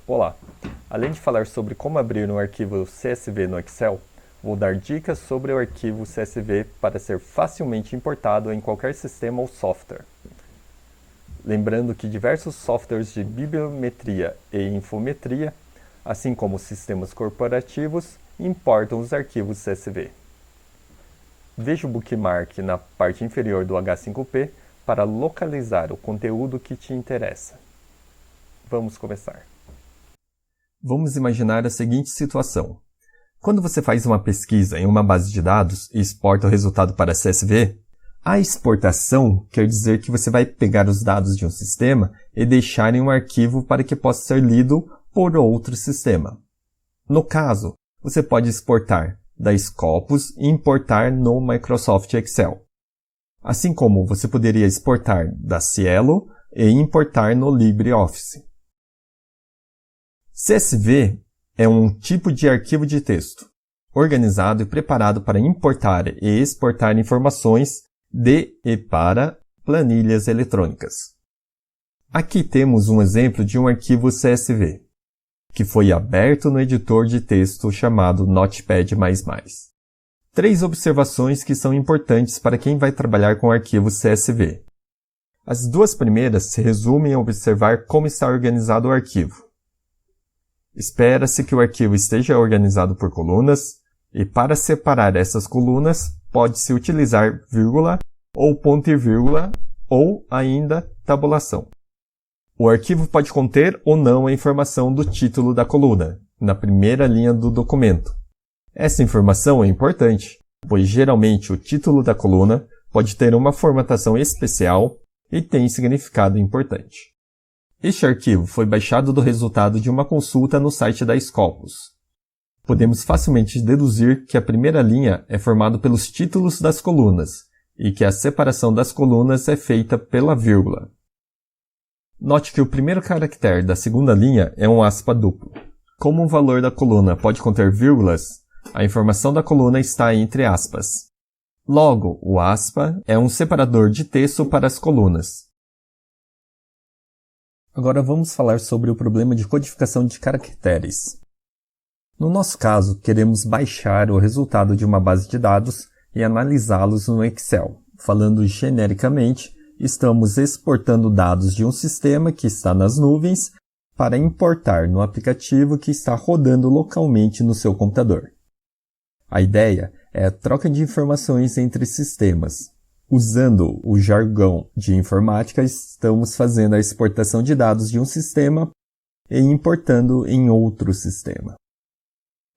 Olá! Além de falar sobre como abrir um arquivo CSV no Excel, vou dar dicas sobre o arquivo CSV para ser facilmente importado em qualquer sistema ou software. Lembrando que diversos softwares de bibliometria e infometria, assim como sistemas corporativos, importam os arquivos CSV. Veja o bookmark na parte inferior do H5P para localizar o conteúdo que te interessa. Vamos começar. Vamos imaginar a seguinte situação. Quando você faz uma pesquisa em uma base de dados e exporta o resultado para CSV, a exportação quer dizer que você vai pegar os dados de um sistema e deixar em um arquivo para que possa ser lido por outro sistema. No caso, você pode exportar da Scopus e importar no Microsoft Excel. Assim como você poderia exportar da Cielo e importar no LibreOffice. CSV é um tipo de arquivo de texto, organizado e preparado para importar e exportar informações de e para planilhas eletrônicas. Aqui temos um exemplo de um arquivo CSV, que foi aberto no editor de texto chamado Notepad++. 3 observações que são importantes para quem vai trabalhar com arquivos CSV. As 2 primeiras se resumem a observar como está organizado o arquivo. Espera-se que o arquivo esteja organizado por colunas, e para separar essas colunas, pode-se utilizar vírgula ou ponto e vírgula, ou ainda tabulação. O arquivo pode conter ou não a informação do título da coluna, na primeira linha do documento. Essa informação é importante, pois geralmente o título da coluna pode ter uma formatação especial e tem significado importante. Este arquivo foi baixado do resultado de uma consulta no site da Scopus. Podemos facilmente deduzir que a primeira linha é formada pelos títulos das colunas e que a separação das colunas é feita pela vírgula. Note que o primeiro caractere da segunda linha é um aspa duplo. Como o valor da coluna pode conter vírgulas, a informação da coluna está entre aspas. Logo, o aspa é um separador de texto para as colunas. Agora vamos falar sobre o problema de codificação de caracteres. No nosso caso, queremos baixar o resultado de uma base de dados e analisá-los no Excel. Falando genericamente, estamos exportando dados de um sistema que está nas nuvens para importar no aplicativo que está rodando localmente no seu computador. A ideia é a troca de informações entre sistemas. Usando o jargão de informática, estamos fazendo a exportação de dados de um sistema e importando em outro sistema.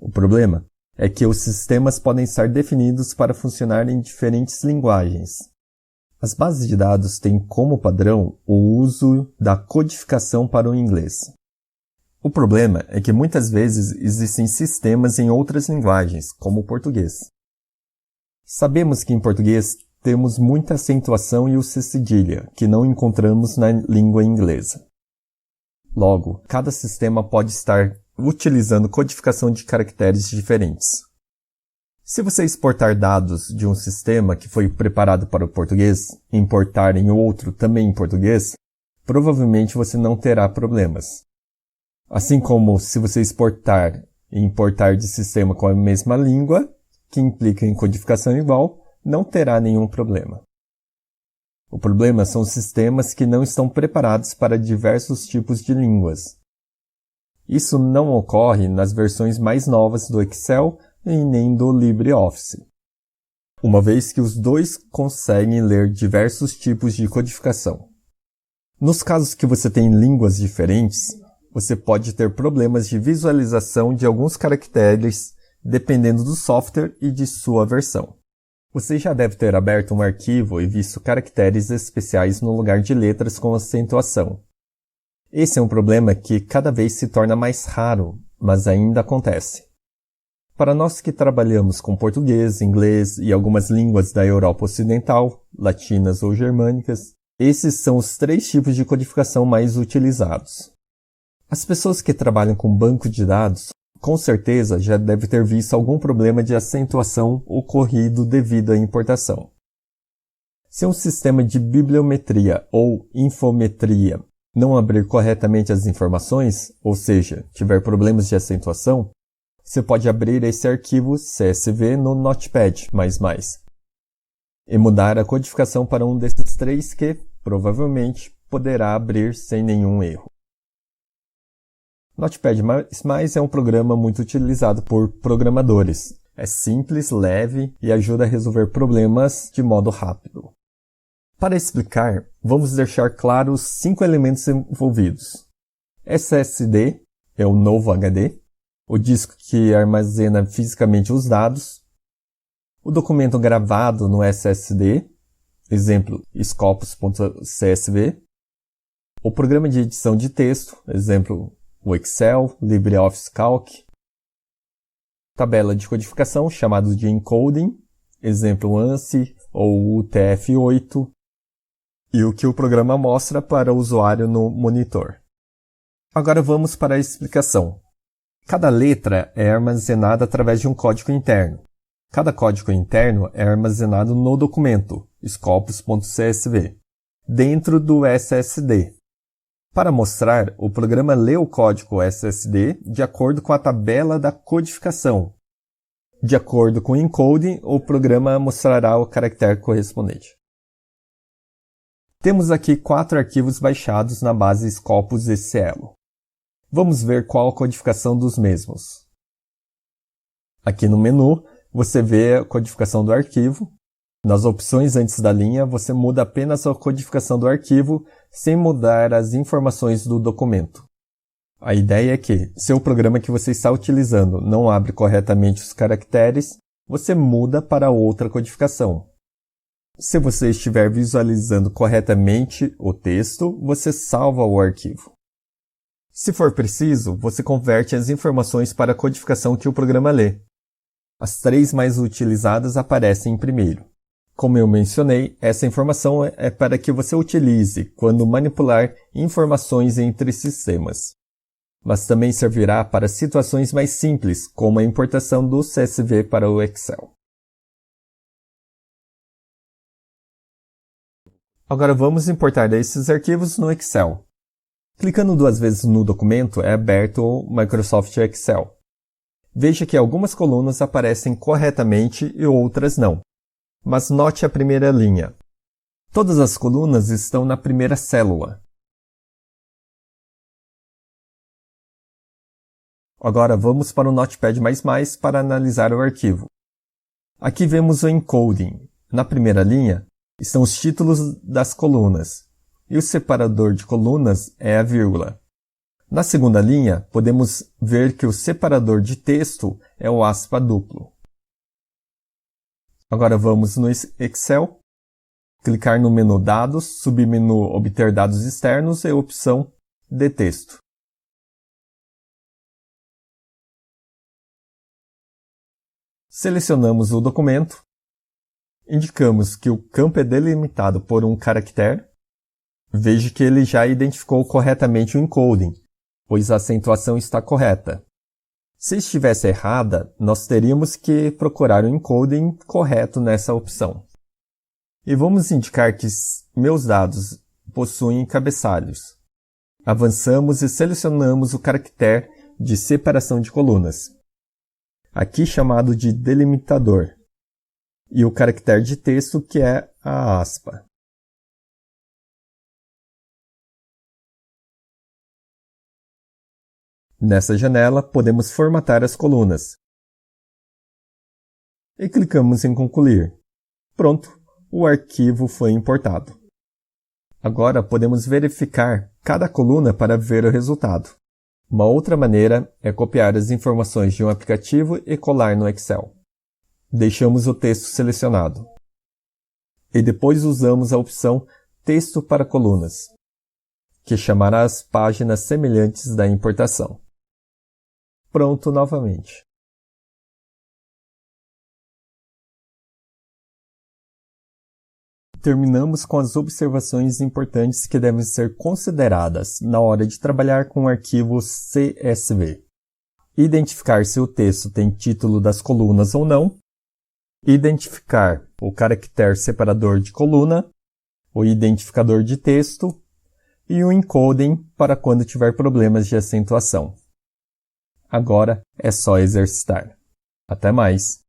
O problema é que os sistemas podem estar definidos para funcionar em diferentes linguagens. As bases de dados têm como padrão o uso da codificação para o inglês. O problema é que muitas vezes existem sistemas em outras linguagens, como o português. Sabemos que em português temos muita acentuação e o C cedilha, que não encontramos na língua inglesa. Logo, cada sistema pode estar utilizando codificação de caracteres diferentes. Se você exportar dados de um sistema que foi preparado para o português e importar em outro também em português, provavelmente você não terá problemas. Assim como se você exportar e importar de sistema com a mesma língua, que implica em codificação igual, não terá nenhum problema. O problema são sistemas que não estão preparados para diversos tipos de línguas. Isso não ocorre nas versões mais novas do Excel e nem do LibreOffice, uma vez que os dois conseguem ler diversos tipos de codificação. Nos casos que você tem línguas diferentes, você pode ter problemas de visualização de alguns caracteres dependendo do software e de sua versão. Você já deve ter aberto um arquivo e visto caracteres especiais no lugar de letras com acentuação. Esse é um problema que cada vez se torna mais raro, mas ainda acontece. Para nós que trabalhamos com português, inglês e algumas línguas da Europa Ocidental, latinas ou germânicas, esses são os 3 tipos de codificação mais utilizados. As pessoas que trabalham com banco de dados, com certeza já devem ter visto algum problema de acentuação ocorrido devido à importação. Se um sistema de bibliometria ou infometria não abrir corretamente as informações, ou seja, tiver problemas de acentuação, você pode abrir esse arquivo CSV no Notepad++ e mudar a codificação para um desses três que, provavelmente, poderá abrir sem nenhum erro. Notepad++ é um programa muito utilizado por programadores. É simples, leve e ajuda a resolver problemas de modo rápido. Para explicar, vamos deixar claros 5 elementos envolvidos. SSD é o novo HD, o disco que armazena fisicamente os dados, o documento gravado no SSD, exemplo, scopus.csv, o programa de edição de texto, exemplo, o Excel, LibreOffice Calc, tabela de codificação, chamado de encoding, exemplo, ANSI ou UTF-8, e o que o programa mostra para o usuário no monitor. Agora vamos para a explicação. Cada letra é armazenada através de um código interno. Cada código interno é armazenado no documento, scopus.csv, dentro do SSD. Para mostrar, o programa lê o código SSD de acordo com a tabela da codificação. De acordo com o encoding, o programa mostrará o caractere correspondente. Temos aqui 4 arquivos baixados na base Scopus e Cielo. Vamos ver qual a codificação dos mesmos. Aqui no menu, você vê a codificação do arquivo. Nas opções antes da linha, você muda apenas a codificação do arquivo, sem mudar as informações do documento. A ideia é que, se o programa que você está utilizando não abre corretamente os caracteres, você muda para outra codificação. Se você estiver visualizando corretamente o texto, você salva o arquivo. Se for preciso, você converte as informações para a codificação que o programa lê. As 3 mais utilizadas aparecem em primeiro. Como eu mencionei, essa informação é para que você utilize quando manipular informações entre sistemas. Mas também servirá para situações mais simples, como a importação do CSV para o Excel. Agora vamos importar esses arquivos no Excel. Clicando 2 vezes no documento, é aberto o Microsoft Excel. Veja que algumas colunas aparecem corretamente e outras não. Mas note a primeira linha. Todas as colunas estão na primeira célula. Agora vamos para o Notepad++ para analisar o arquivo. Aqui vemos o encoding. Na primeira linha, estão os títulos das colunas, e o separador de colunas é a vírgula. Na segunda linha, podemos ver que o separador de texto é o aspa duplo. Agora vamos no Excel, clicar no menu Dados, submenu Obter dados externos e opção de texto. Selecionamos o documento, indicamos que o campo é delimitado por um caractere. Veja que ele já identificou corretamente o encoding, pois a acentuação está correta. Se estivesse errada, nós teríamos que procurar o encoding correto nessa opção. E vamos indicar que meus dados possuem cabeçalhos. Avançamos e selecionamos o caractere de separação de colunas, aqui chamado de delimitador, e o caractere de texto, que é a aspa. Nessa janela, podemos formatar as colunas. E clicamos em concluir. Pronto, o arquivo foi importado. Agora podemos verificar cada coluna para ver o resultado. Uma outra maneira é copiar as informações de um aplicativo e colar no Excel. Deixamos o texto selecionado. E depois usamos a opção Texto para colunas, que chamará as páginas semelhantes da importação. Pronto novamente. Terminamos com as observações importantes que devem ser consideradas na hora de trabalhar com o arquivo CSV. Identificar se o texto tem título das colunas ou não. Identificar o caractere separador de coluna, o identificador de texto e o encoding para quando tiver problemas de acentuação. Agora é só exercitar. Até mais!